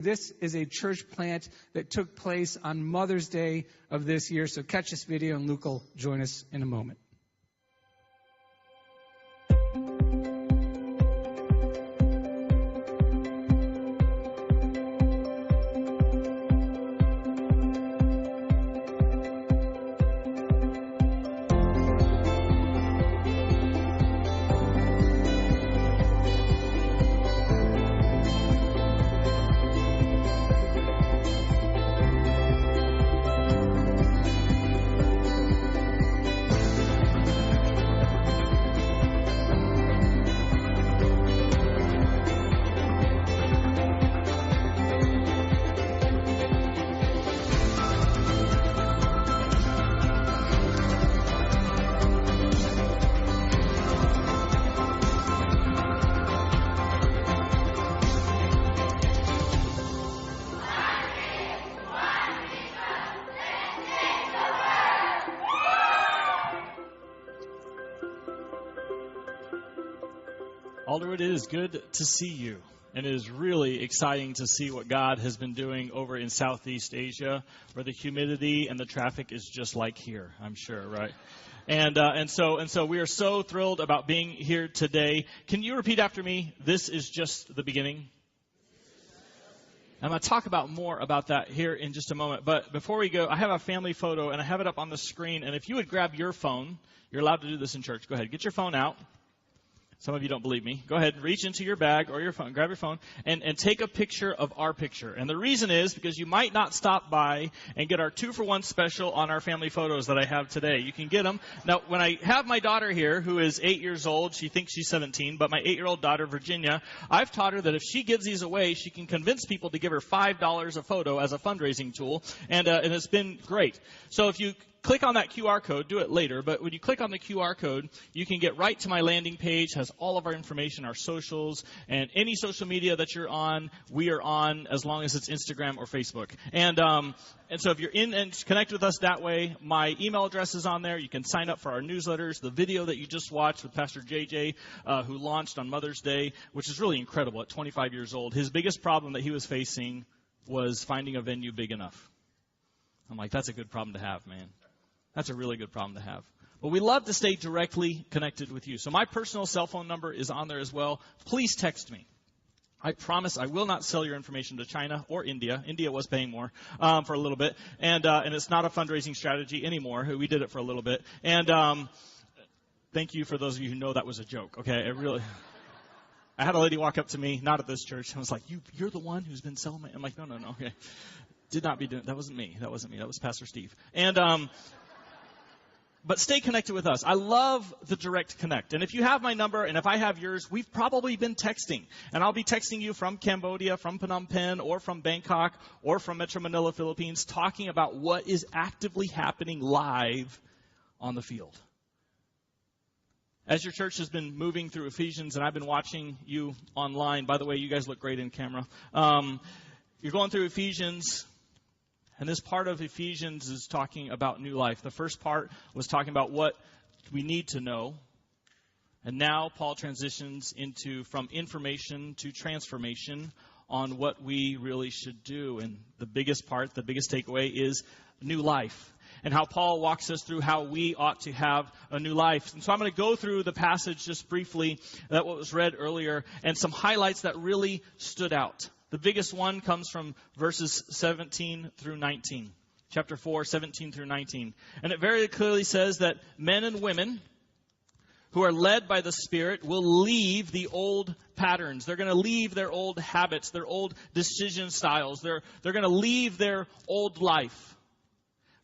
This is a church plant that took place on Mother's Day of this year. So catch this video and Luke will join us in a moment. Alderwood, it is good to see you, and it is really exciting to see what God has been doing over in Southeast Asia, where the humidity and the traffic is just like here, I'm sure, right? And so we are so thrilled about being here today. Can you repeat after me? This is just the beginning. I'm going to talk about more about that here in just a moment. But before we go, I have a family photo, and I have it up on the screen. And if you would grab your phone, you're allowed to do this in church. Go ahead. Get your phone out. Some of you don't believe me. Go ahead and reach into your bag or your phone, grab your phone, and take a picture of our picture. And the reason is because you might not stop by and get our 2-for-1 special on our family photos that I have today. You can get them. Now, when I have my daughter here, who is 8 years old, she thinks she's 17, but my 8-year-old daughter, Virginia, I've taught her that if she gives these away, she can convince people to give her $5 a photo as a fundraising tool, and it's been great. So if you click on that QR code, do it later, but when you click on the QR code, you can get right to my landing page, has all of our information, our socials, and any social media that you're on, we are on, as long as it's Instagram or Facebook. And so if you're in and connect with us that way, my email address is on there. You can sign up for our newsletters. The video that you just watched with Pastor JJ, who launched on Mother's Day, which is really incredible at 25 years old. His biggest problem that he was facing was finding a venue big enough. I'm like, that's a good problem to have, man. That's a really good problem to have. But we love to stay directly connected with you. So my personal cell phone number is on there as well. Please text me. I promise I will not sell your information to China or India. India was paying more for a little bit. And it's not a fundraising strategy anymore. We did it for a little bit. And thank you for those of you who know that was a joke. Okay, I had a lady walk up to me, not at this church, and was like, you're the one who's been selling my... I'm like, no, okay. Did not be doing... That wasn't me. That was Pastor Steve. And... But stay connected with us. I love the direct connect. And if you have my number and if I have yours, we've probably been texting. And I'll be texting you from Cambodia, from Phnom Penh, or from Bangkok, or from Metro Manila, Philippines, talking about what is actively happening live on the field. As your church has been moving through Ephesians, and I've been watching you online. By the way, you guys look great in camera. You're going through Ephesians. And this part of Ephesians is talking about new life. The first part was talking about what we need to know. And now Paul transitions from information to transformation on what we really should do. And the biggest part, the biggest takeaway is new life. And how Paul walks us through how we ought to have a new life. And so I'm going to go through the passage just briefly, that what was read earlier, and some highlights that really stood out. The biggest one comes from verses 17 through 19. Chapter 4, 17 through 19. And it very clearly says that men and women who are led by the Spirit will leave the old patterns. They're going to leave their old habits, their old decision styles. They're going to leave their old life.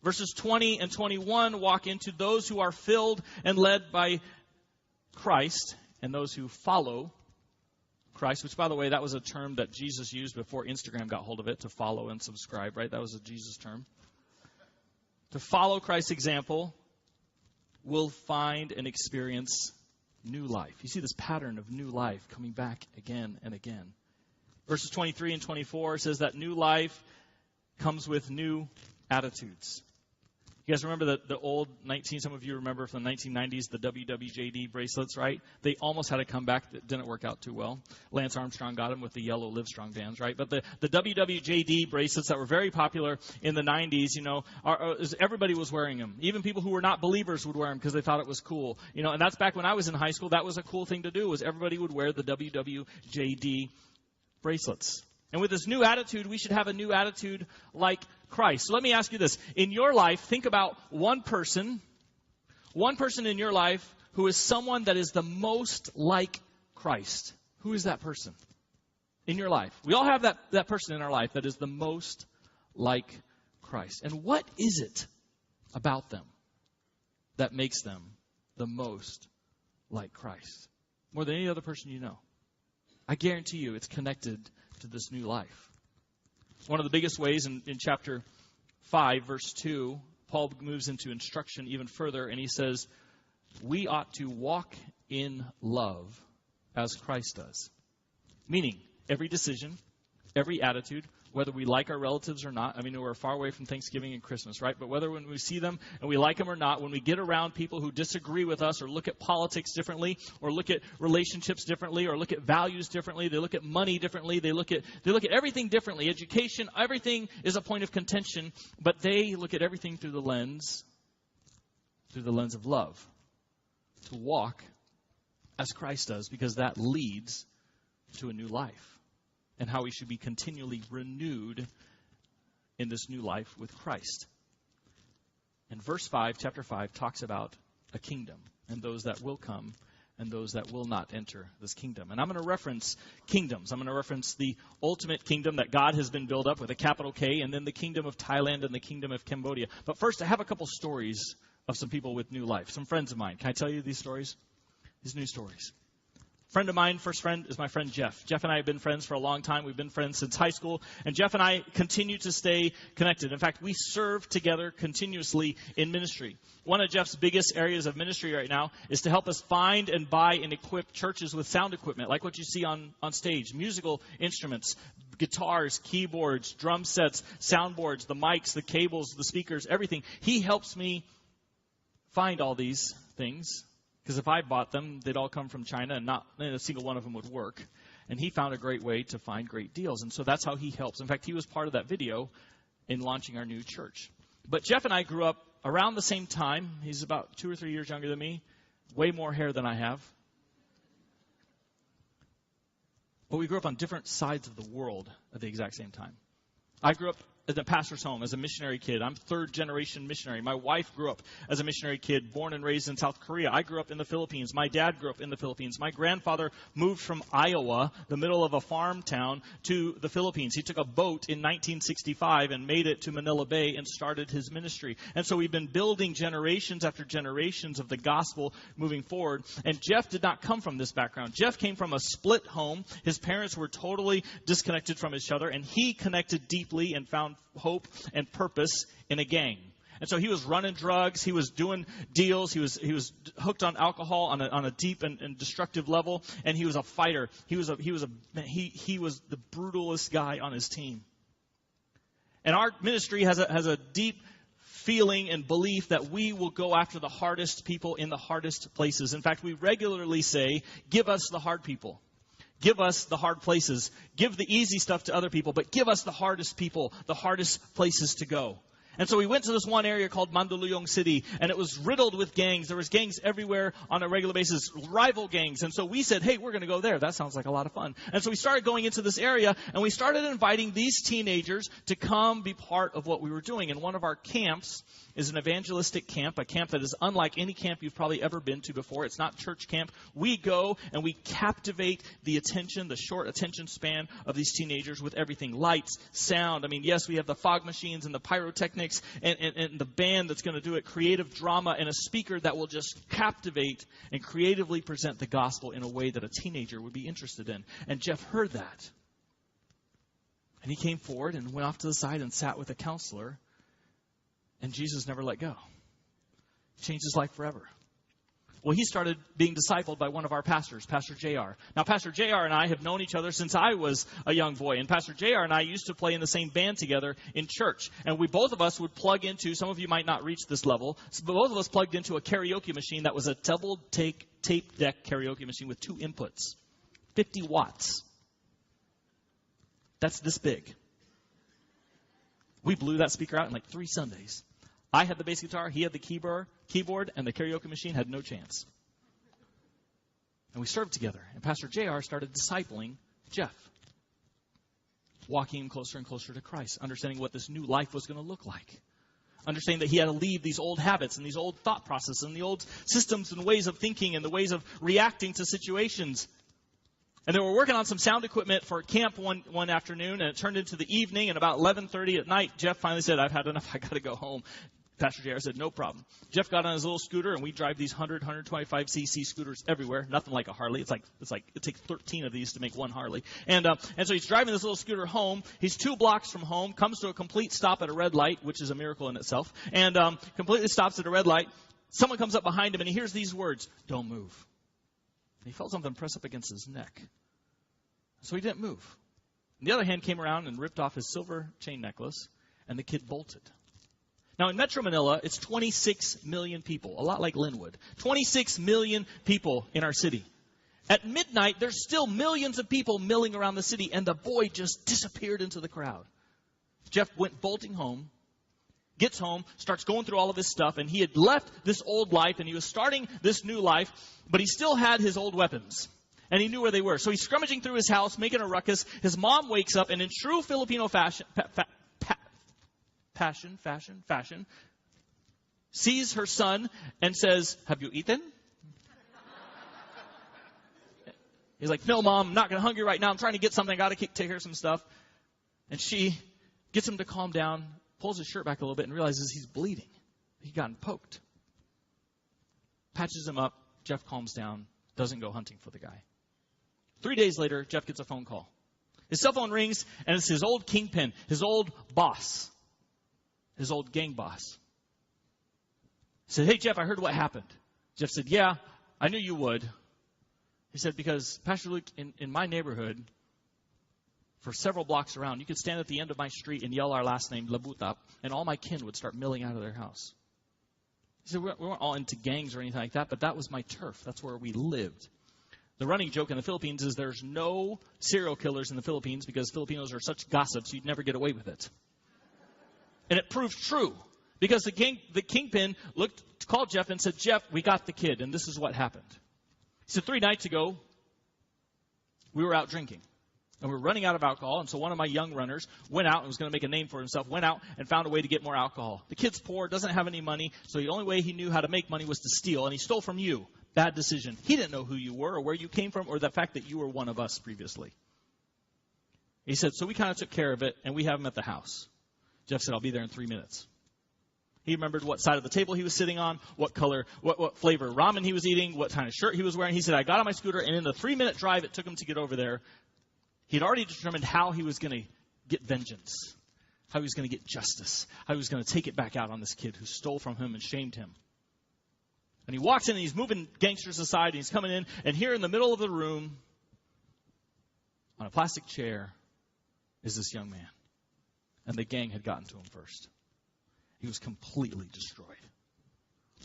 Verses 20 and 21 walk into those who are filled and led by Christ and those who follow Christ, which, by the way, that was a term that Jesus used before Instagram got hold of it, to follow and subscribe, right? That was a Jesus term. To follow Christ's example will find and experience new life. You see this pattern of new life coming back again and again. Verses 23 and 24 says that new life comes with new attitudes. You guys remember the old some of you remember from the 1990s, the WWJD bracelets, right? They almost had a comeback that didn't work out too well. Lance Armstrong got them with the yellow Livestrong bands, right? But the WWJD bracelets that were very popular in the 90s, everybody was wearing them. Even people who were not believers would wear them because they thought it was cool. And that's back when I was in high school. That was a cool thing to do, was everybody would wear the WWJD bracelets. And with this new attitude, we should have a new attitude like Christ. So let me ask you this. In your life, think about one person in your life who is someone that is the most like Christ. Who is that person in your life? We all have that person in our life that is the most like Christ. And what is it about them that makes them the most like Christ? More than any other person you know. I guarantee you it's connected to this new life. One of the biggest ways in chapter 5, verse 2, Paul moves into instruction even further, and he says, we ought to walk in love as Christ does. Meaning, every decision, every attitude, whether we like our relatives or not. I mean, we're far away from Thanksgiving and Christmas, right? But whether when we see them and we like them or not, when we get around people who disagree with us or look at politics differently or look at relationships differently or look at values differently, they look at money differently, they look at everything differently. Education, everything is a point of contention, but they look at everything through the lens of love. To walk as Christ does, because that leads to a new life. And how we should be continually renewed in this new life with Christ. And verse 5, chapter 5, talks about a kingdom and those that will come and those that will not enter this kingdom. And I'm going to reference kingdoms. I'm going to reference the ultimate kingdom that God has been built up with a capital K, and then the kingdom of Thailand and the kingdom of Cambodia. But first, I have a couple stories of some people with new life, some friends of mine. Can I tell you these stories? These new stories. Friend of mine, first friend, is my friend Jeff. Jeff and I have been friends for a long time. We've been friends since high school. And Jeff and I continue to stay connected. In fact, we serve together continuously in ministry. One of Jeff's biggest areas of ministry right now is to help us find and buy and equip churches with sound equipment, like what you see on stage. Musical instruments, guitars, keyboards, drum sets, soundboards, the mics, the cables, the speakers, everything. He helps me find all these things. Because if I bought them, they'd all come from China and not a single one of them would work. And he found a great way to find great deals. And so that's how he helps. In fact, he was part of that video in launching our new church. But Jeff and I grew up around the same time. He's about 2 or 3 years younger than me. Way more hair than I have. But we grew up on different sides of the world at the exact same time. I grew up in a pastor's home as a missionary kid. I'm third-generation missionary. My wife grew up as a missionary kid, born and raised in South Korea. I grew up in the Philippines. My dad grew up in the Philippines. My grandfather moved from Iowa, the middle of a farm town, to the Philippines. He took a boat in 1965 and made it to Manila Bay and started his ministry. And so we've been building generations after generations of the gospel moving forward. And Jeff did not come from this background. Jeff came from a split home. His parents were totally disconnected from each other, and he connected deeply and found hope and purpose in a gang. And so he was running drugs, he was doing deals, he was hooked on alcohol on a deep and destructive level, and he was a fighter. He was the brutalest guy on his team. And our ministry has a deep feeling and belief that we will go after the hardest people in the hardest places. In fact, we regularly say, give us the hard people. Give us the hard places. Give the easy stuff to other people, but give us the hardest people, the hardest places to go. And so we went to this one area called Mandaluyong City, and it was riddled with gangs. There was gangs everywhere on a regular basis, rival gangs. And so we said, hey, we're going to go there. That sounds like a lot of fun. And so we started going into this area, and we started inviting these teenagers to come be part of what we were doing. And one of our camps is an evangelistic camp, a camp that is unlike any camp you've probably ever been to before. It's not church camp. We go and we captivate the attention, the short attention span of these teenagers with everything. Lights, sound. I mean, yes, we have the fog machines and the pyrotechnics and the band that's going to do it, creative drama, and a speaker that will just captivate and creatively present the gospel in a way that a teenager would be interested in. And Jeff heard that. And he came forward and went off to the side and sat with a counselor. And Jesus never let go. Changed his life forever. Well, he started being discipled by one of our pastors, Pastor JR. Now, Pastor JR and I have known each other since I was a young boy. And Pastor JR and I used to play in the same band together in church. And both of us would plug into, some of you might not reach this level, but both of us plugged into a karaoke machine that was a double tape deck karaoke machine with 2 inputs, 50 watts. That's this big. We blew that speaker out in like 3 Sundays. I had the bass guitar, he had the keyboard, and the karaoke machine had no chance. And we served together. And Pastor JR started discipling Jeff, walking him closer and closer to Christ, understanding what this new life was going to look like, understanding that he had to leave these old habits and these old thought processes and the old systems and ways of thinking and the ways of reacting to situations. And they were working on some sound equipment for camp one afternoon, and it turned into the evening, and about 11:30 at night, Jeff finally said, I've had enough, I got to go home. Pastor JR said, no problem. Jeff got on his little scooter, and we drive these 125cc scooters everywhere. Nothing like a Harley. It's like it takes 13 of these to make one Harley. And so he's driving this little scooter home. He's 2 blocks from home, comes to a complete stop at a red light, which is a miracle in itself, and completely stops at a red light. Someone comes up behind him, and he hears these words, don't move. And he felt something press up against his neck. So he didn't move. And the other hand came around and ripped off his silver chain necklace, and the kid bolted. Now, in Metro Manila, it's 26 million people, a lot like Linwood. 26 million people in our city. At midnight, there's still millions of people milling around the city, and the boy just disappeared into the crowd. Jeff went bolting home, gets home, starts going through all of his stuff, and he had left this old life, and he was starting this new life, but he still had his old weapons. And he knew where they were. So he's scrummaging through his house, making a ruckus. His mom wakes up, and in true Filipino fashion, sees her son and says, have you eaten? He's like, no, Mom, I'm not going to hungry right now. I'm trying to get something. I got to take care of some stuff. And she gets him to calm down, pulls his shirt back a little bit, and realizes he's bleeding. He'd gotten poked. Patches him up. Jeff calms down, doesn't go hunting for the guy. 3 days later, Jeff gets a phone call. His cell phone rings, and it's his old kingpin, his old boss, his old gang boss. He said, hey, Jeff, I heard what happened. Jeff said, yeah, I knew you would. He said, because, Pastor Luke, in my neighborhood, for several blocks around, you could stand at the end of my street and yell our last name, Labutap, and all my kin would start milling out of their house. He said, we weren't all into gangs or anything like that, but that was my turf. That's where we lived. The running joke in the Philippines is there's no serial killers in the Philippines because Filipinos are such gossips, you'd never get away with it. And it proved true because the kingpin called Jeff and said, Jeff, we got the kid, and this is what happened. He said, 3 nights ago, we were out drinking. And we were running out of alcohol, and so one of my young runners went out and was going to make a name for himself, went out and found a way to get more alcohol. The kid's poor, doesn't have any money, so the only way he knew how to make money was to steal, and he stole from you. Bad decision. He didn't know who you were or where you came from or the fact that you were one of us previously. He said, so we kind of took care of it, and we have him at the house. Jeff said, I'll be there in 3 minutes. He remembered what side of the table he was sitting on, what color, what flavor ramen he was eating, what kind of shirt he was wearing. He said, I got on my scooter, and in the 3-minute drive it took him to get over there, he'd already determined how he was going to get vengeance, how he was going to get justice, how he was going to take it back out on this kid who stole from him and shamed him. And he walks in, and he's moving gangsters aside, and he's coming in, and here in the middle of the room, on a plastic chair, is this young man. And the gang had gotten to him first. He was completely destroyed.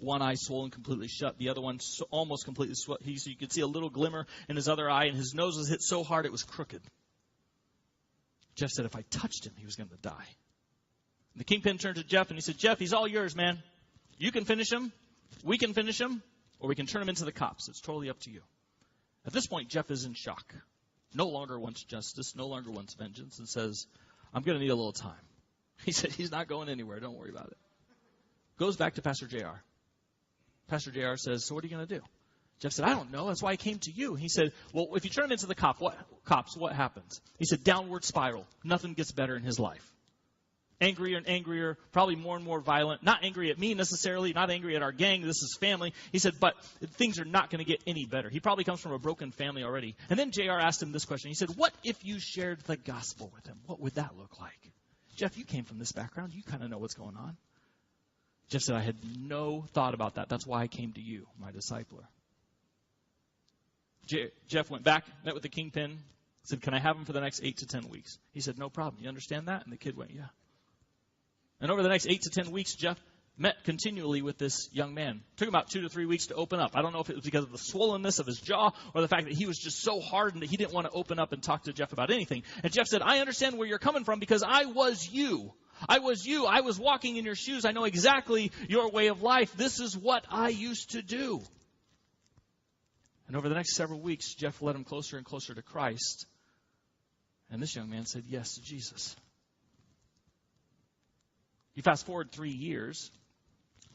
One eye swollen, completely shut. The other one almost completely so you could see a little glimmer in his other eye, and his nose was hit so hard it was crooked. Jeff said if I touched him, he was going to die. And the kingpin turned to Jeff, and he said, Jeff, he's all yours, man. You can finish him. We can finish him, or we can turn him into the cops. It's totally up to you. At this point, Jeff is in shock. No longer wants justice, no longer wants vengeance, and says, I'm going to need a little time. He said, he's not going anywhere. Don't worry about it. Goes back to Pastor JR. Pastor JR says, so what are you going to do? Jeff said, I don't know. That's why I came to you. He said, well, if you turn him into the cops, what happens? He said, downward spiral. Nothing gets better in his life. Angrier and angrier, probably more and more violent. Not angry at me necessarily, not angry at our gang. This is family. He said, but things are not going to get any better. He probably comes from a broken family already. And then JR asked him this question. He said, what if you shared the gospel with him? What would that look like? Jeff, you came from this background. You kind of know what's going on. Jeff said, I had no thought about that. That's why I came to you, my discipler. Jeff went back, met with the kingpin, said, can I have him for the next 8 to 10 weeks? He said, no problem. You understand that? And the kid went, yeah. And over the next 8 to 10 weeks, Jeff met continually with this young man. It took him about 2 to 3 weeks to open up. I don't know if it was because of the swollenness of his jaw or the fact that he was just so hardened that he didn't want to open up and talk to Jeff about anything. And Jeff said, I understand where you're coming from because I was you. I was you. I was walking in your shoes. I know exactly your way of life. This is what I used to do. And over the next several weeks, Jeff led him closer and closer to Christ. And this young man said yes to Jesus. You fast forward 3 years.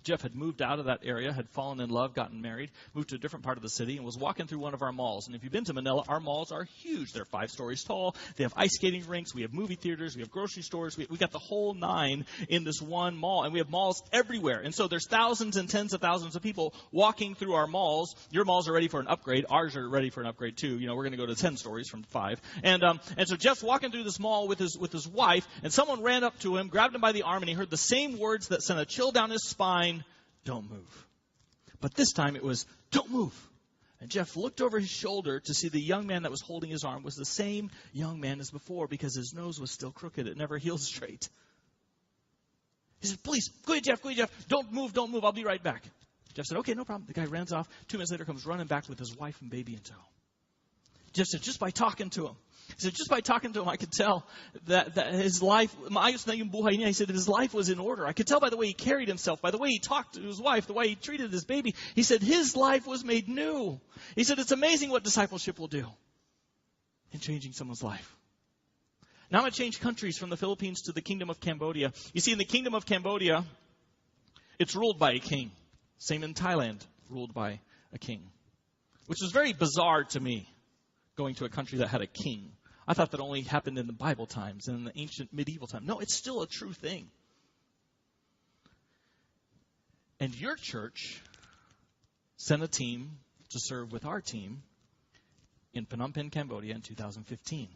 Jeff had moved out of that area, had fallen in love, gotten married, moved to a different part of the city, and was walking through one of our malls. And if you've been to Manila, our malls are huge. They're 5 stories tall. They have ice skating rinks. We have movie theaters. We have grocery stores. We got the whole 9 in this one mall. And we have malls everywhere. And so there's thousands and tens of thousands of people walking through our malls. Your malls are ready for an upgrade. Ours are ready for an upgrade, too. You know, we're going to go to 10 stories from 5. And so Jeff's walking through this mall with his wife, and someone ran up to him, grabbed him by the arm, and he heard the same words that sent a chill down his spine. Don't move. But this time it was, don't move. And Jeff looked over his shoulder to see the young man that was holding his arm was the same young man as before because his nose was still crooked. It never healed straight. He said, please, go ahead, Jeff. Don't move. I'll be right back. Jeff said, okay, no problem. The guy runs off. 2 minutes later comes running back with his wife and baby in tow. Jeff said, just by talking to him. He said, just by talking to him, I could tell that his life, he said his life was in order. I could tell by the way he carried himself, by the way he talked to his wife, the way he treated his baby. He said his life was made new. He said it's amazing what discipleship will do in changing someone's life. Now I'm going to change countries from the Philippines to the Kingdom of Cambodia. You see, in the Kingdom of Cambodia, it's ruled by a king. Same in Thailand, ruled by a king. Which was very bizarre to me, going to a country that had a king. I thought that only happened in the Bible times and in the ancient medieval time. No, it's still a true thing. And your church sent a team to serve with our team in Phnom Penh, Cambodia in 2015.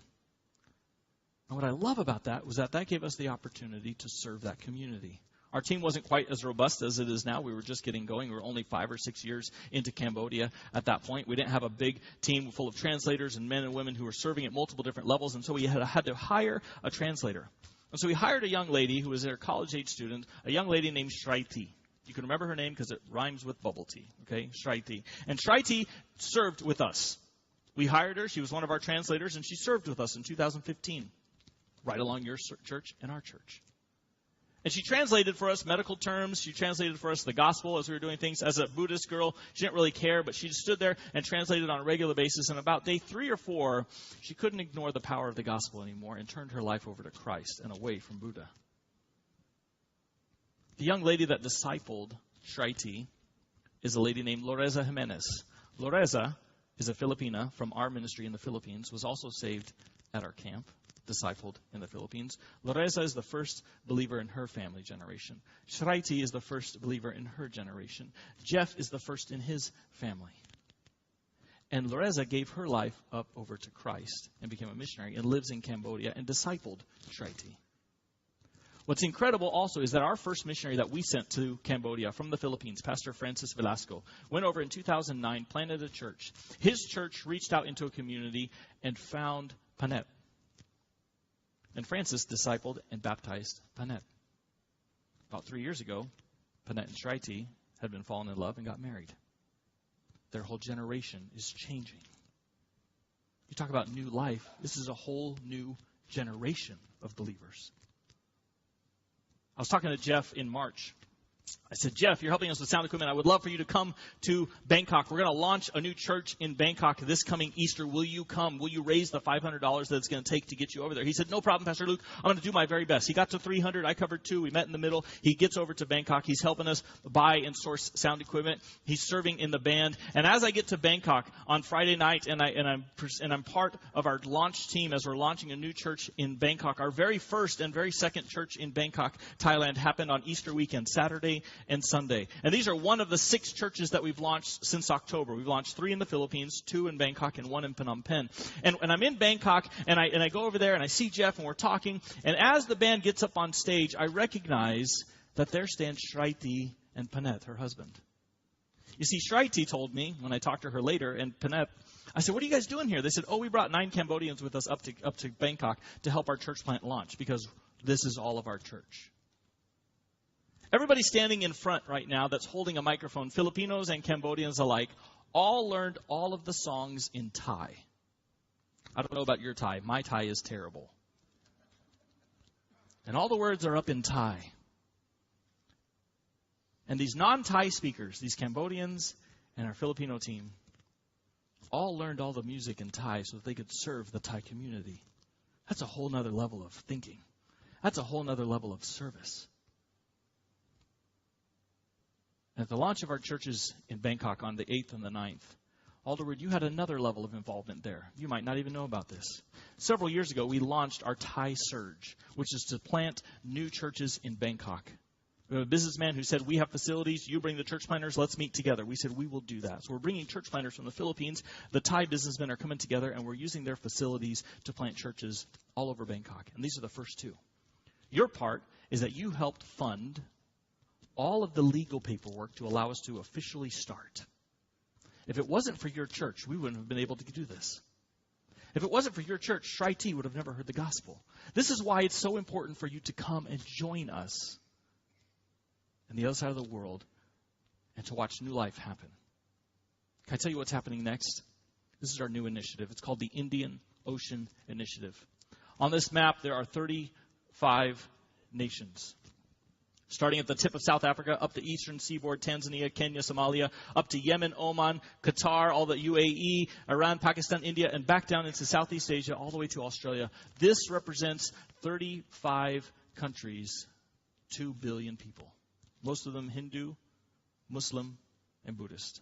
And what I love about that was that gave us the opportunity to serve that community. Our team wasn't quite as robust as it is now. We were just getting going. We were only 5 or 6 years into Cambodia at that point. We didn't have a big team full of translators and men and women who were serving at multiple different levels, and so we had to hire a translator. And so we hired a young lady who was a college-age student, a young lady named Shraiti. You can remember her name because it rhymes with bubble tea, okay? Shraiti. And Shraiti served with us. We hired her. She was one of our translators, and she served with us in 2015, right along your church and our church. And she translated for us medical terms. She translated for us the gospel as we were doing things. As a Buddhist girl, she didn't really care, but she just stood there and translated on a regular basis. And about day 3 or 4, she couldn't ignore the power of the gospel anymore and turned her life over to Christ and away from Buddha. The young lady that discipled Shraiti is a lady named Loreza Jimenez. Loreza is a Filipina from our ministry in the Philippines, was also saved at our camp. Discipled in the Philippines. Loreza is the first believer in her family generation. Shraiti is the first believer in her generation. Jeff is the first in his family. And Loreza gave her life up over to Christ and became a missionary and lives in Cambodia and discipled Shraiti. What's incredible also is that our first missionary that we sent to Cambodia from the Philippines, Pastor Francis Velasco, went over in 2009, planted a church. His church reached out into a community and found Panet. And Francis discipled and baptized Panet. About 3 years ago, Panet and Shraiti had been fallen in love and got married. Their whole generation is changing. You talk about new life. This is a whole new generation of believers. I was talking to Jeff in March. I said, Jeff, you're helping us with sound equipment. I would love for you to come to Bangkok. We're going to launch a new church in Bangkok this coming Easter. Will you come? Will you raise the $500 that it's going to take to get you over there? He said, no problem, Pastor Luke. I'm going to do my very best. He got to 300. I covered 2. We met in the middle. He gets over to Bangkok. He's helping us buy and source sound equipment. He's serving in the band. And as I get to Bangkok on Friday night, and I'm part of our launch team as we're launching a new church in Bangkok, our very first and very second church in Bangkok, Thailand, happened on Easter weekend, Saturday and Sunday. And these are one of the 6 churches that we've launched since October. We've launched 3 in the Philippines, 2 in Bangkok, and 1 in Phnom Penh. And I'm in Bangkok, and I go over there, and I see Jeff, and we're talking. And as the band gets up on stage, I recognize that there stands Shraiti and Panette, her husband. You see, Shraiti told me when I talked to her later, and Panette, I said, what are you guys doing here? They said, we brought 9 Cambodians with us up to Bangkok to help our church plant launch because this is all of our church. Everybody standing in front right now that's holding a microphone, Filipinos and Cambodians alike, all learned all of the songs in Thai. I don't know about your Thai. My Thai is terrible. And all the words are up in Thai. And these non-Thai speakers, these Cambodians and our Filipino team, all learned all the music in Thai so that they could serve the Thai community. That's a whole nother level of thinking. That's a whole nother level of service. At the launch of our churches in Bangkok on the 8th and the 9th, Alderwood, you had another level of involvement there. You might not even know about this. Several years ago, we launched our Thai Surge, which is to plant new churches in Bangkok. We have a businessman who said, we have facilities, you bring the church planters, let's meet together. We said, we will do that. So we're bringing church planters from the Philippines. The Thai businessmen are coming together, and we're using their facilities to plant churches all over Bangkok. And these are the first 2. Your part is that you helped fund all of the legal paperwork to allow us to officially start. If it wasn't for your church, we wouldn't have been able to do this. If it wasn't for your church, Shraiti would have never heard the gospel. This is why it's so important for you to come and join us on the other side of the world and to watch new life happen. Can I tell you what's happening next? This is our new initiative. It's called the Indian Ocean Initiative. On this map, there are 35 nations. Starting at the tip of South Africa, up the eastern seaboard, Tanzania, Kenya, Somalia, up to Yemen, Oman, Qatar, all the UAE, Iran, Pakistan, India, and back down into Southeast Asia, all the way to Australia. This represents 35 countries, 2 billion people. Most of them Hindu, Muslim, and Buddhist.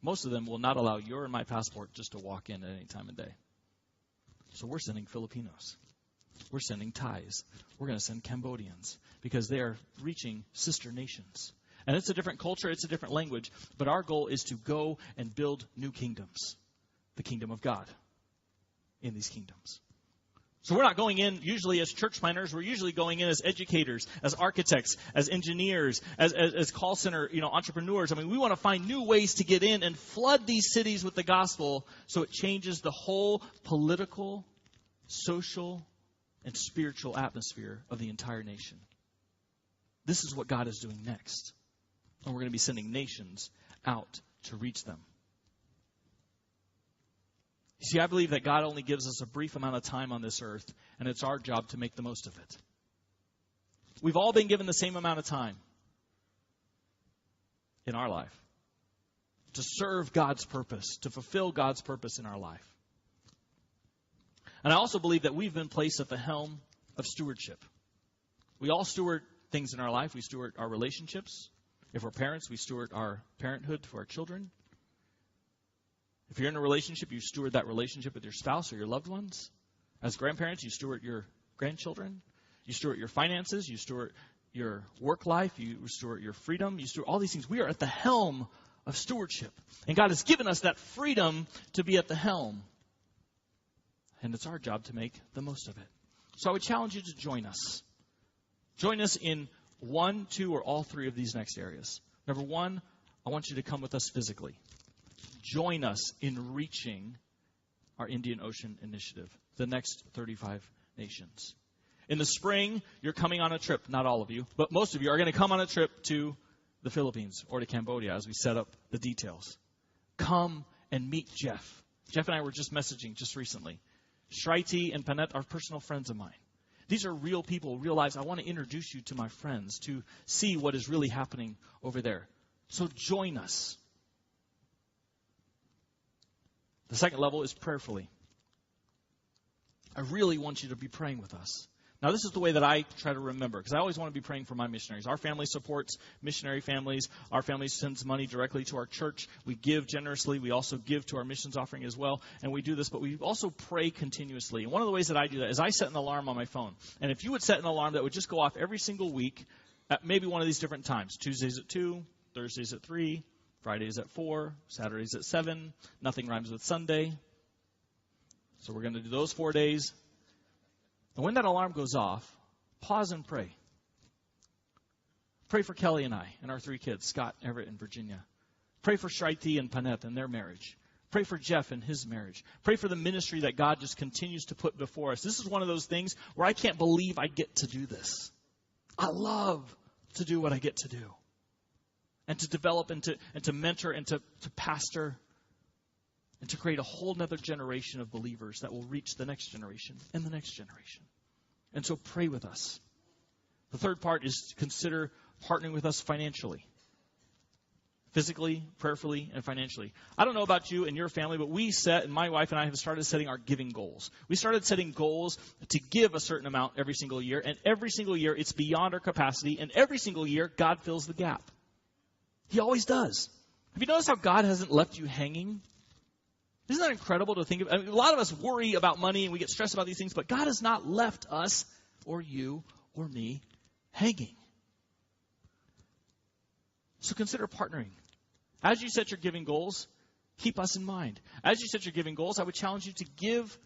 Most of them will not allow your and my passport just to walk in at any time of day. So we're sending Filipinos. We're sending Thais. We're going to send Cambodians because they are reaching sister nations. And it's a different culture. It's a different language. But our goal is to go and build new kingdoms. The kingdom of God in these kingdoms. So we're not going in usually as church planners. We're usually going in as educators, as architects, as engineers, as call center, entrepreneurs. I mean, we want to find new ways to get in and flood these cities with the gospel so it changes the whole political, social, and spiritual atmosphere of the entire nation. This is what God is doing next. And we're going to be sending nations out to reach them. You see, I believe that God only gives us a brief amount of time on this earth, and it's our job to make the most of it. We've all been given the same amount of time in our life to serve God's purpose, to fulfill God's purpose in our life. And I also believe that we've been placed at the helm of stewardship. We all steward things in our life. We steward our relationships. If we're parents, we steward our parenthood to our children. If you're in a relationship, you steward that relationship with your spouse or your loved ones. As grandparents, you steward your grandchildren. You steward your finances. You steward your work life. You steward your freedom. You steward all these things. We are at the helm of stewardship. And God has given us that freedom to be at the helm. And it's our job to make the most of it. So I would challenge you to join us. Join us in 1, 2, or all 3 of these next areas. Number 1, I want you to come with us physically. Join us in reaching our Indian Ocean Initiative, the next 35 nations. In the spring, you're coming on a trip. Not all of you, but most of you are going to come on a trip to the Philippines or to Cambodia as we set up the details. Come and meet Jeff. Jeff and I were just messaging just recently. Shraiti and Panette are personal friends of mine. These are real people, real lives. I want to introduce you to my friends to see what is really happening over there. So join us. The second level is prayerfully. I really want you to be praying with us. Now, this is the way that I try to remember, because I always want to be praying for my missionaries. Our family supports missionary families. Our family sends money directly to our church. We give generously. We also give to our missions offering as well. And we do this, but we also pray continuously. And one of the ways that I do that is I set an alarm on my phone. And if you would set an alarm that would just go off every single week at maybe one of these different times, Tuesdays at 2, Thursdays at 3, Fridays at 4, Saturdays at 7, nothing rhymes with Sunday. So we're going to do those 4 days. And when that alarm goes off, pause and pray. Pray for Kelly and I and our 3 kids, Scott, Everett, and Virginia. Pray for Shraiti and Paneth and their marriage. Pray for Jeff and his marriage. Pray for the ministry that God just continues to put before us. This is one of those things where I can't believe I get to do this. I love to do what I get to do. And to develop and to mentor and to pastor and to create a whole other generation of believers that will reach the next generation and the next generation. And so pray with us. The third part is to consider partnering with us financially. Physically, prayerfully, and financially. I don't know about you and your family, but and my wife and I have started setting our giving goals. We started setting goals to give a certain amount every single year, and every single year it's beyond our capacity, and every single year God fills the gap. He always does. Have you noticed how God hasn't left you hanging? Isn't that incredible to think of? I mean, a lot of us worry about money and we get stressed about these things, but God has not left us or you or me hanging. So consider partnering. As you set your giving goals, keep us in mind. As you set your giving goals, I would challenge you to give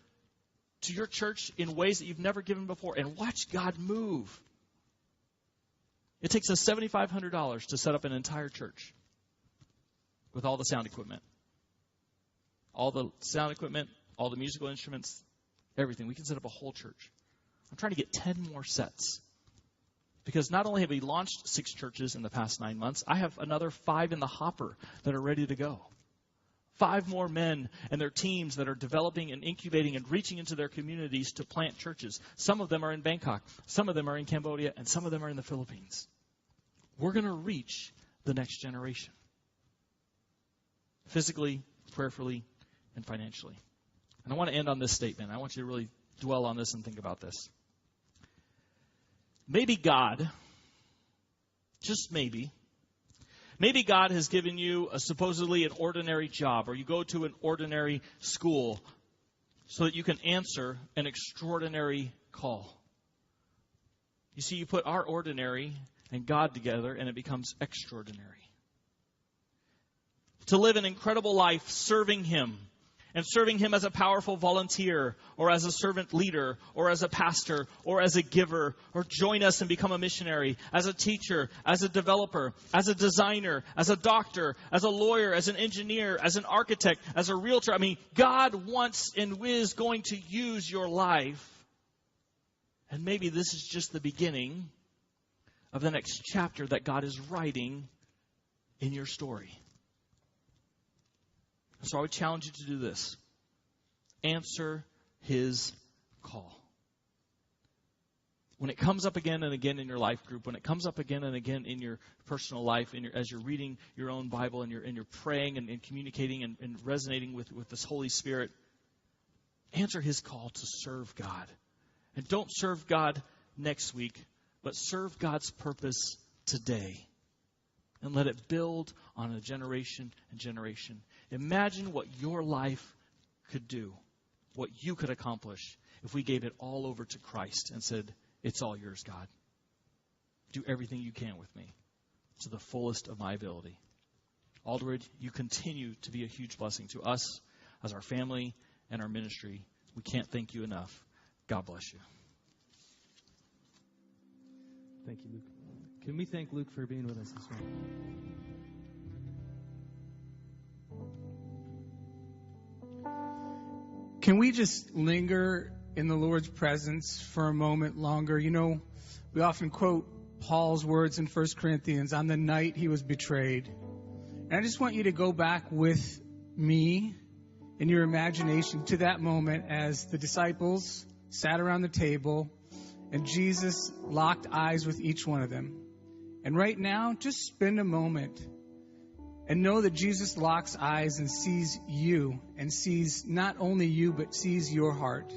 to your church in ways that you've never given before and watch God move. It takes us $7,500 to set up an entire church with all the sound equipment. All the sound equipment, all the musical instruments, everything. We can set up a whole church. I'm trying to get 10 more sets. Because not only have we launched 6 churches in the past 9 months, I have another 5 in the hopper that are ready to go. 5 more men and their teams that are developing and incubating and reaching into their communities to plant churches. Some of them are in Bangkok, some of them are in Cambodia, and some of them are in the Philippines. We're going to reach the next generation. Physically, prayerfully, and financially. And I want to end on this statement. I want you to really dwell on this and think about this. Maybe God, just maybe God has given you supposedly an ordinary job, or you go to an ordinary school so that you can answer an extraordinary call. You see, you put our ordinary and God together and it becomes extraordinary. To live an incredible life serving Him. And serving Him as a powerful volunteer, or as a servant leader, or as a pastor, or as a giver, or join us and become a missionary, as a teacher, as a developer, as a designer, as a doctor, as a lawyer, as an engineer, as an architect, as a realtor. I mean, God wants and is going to use your life. And maybe this is just the beginning of the next chapter that God is writing in your story. So I would challenge you to do this. Answer His call. When it comes up again and again in your life group, when it comes up again and again in your personal life, as you're reading your own Bible and you're praying and communicating and resonating with this Holy Spirit, answer His call to serve God. And don't serve God next week, but serve God's purpose today. And let it build on a generation and generation. Imagine what your life could do, what you could accomplish if we gave it all over to Christ and said, it's all yours, God. Do everything you can with me to the fullest of my ability. Alderwood, you continue to be a huge blessing to us as our family and our ministry. We can't thank you enough. God bless you. Thank you, Luke. Can we thank Luke for being with us this morning? Can we just linger in the Lord's presence for a moment longer? You know, we often quote Paul's words in 1 Corinthians, on the night he was betrayed. And I just want you to go back with me in your imagination to that moment as the disciples sat around the table and Jesus locked eyes with each one of them. And right now, just spend a moment and know that Jesus locks eyes and sees you, and sees not only you, but sees your heart.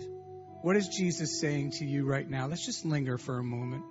What is Jesus saying to you right now? Let's just linger for a moment.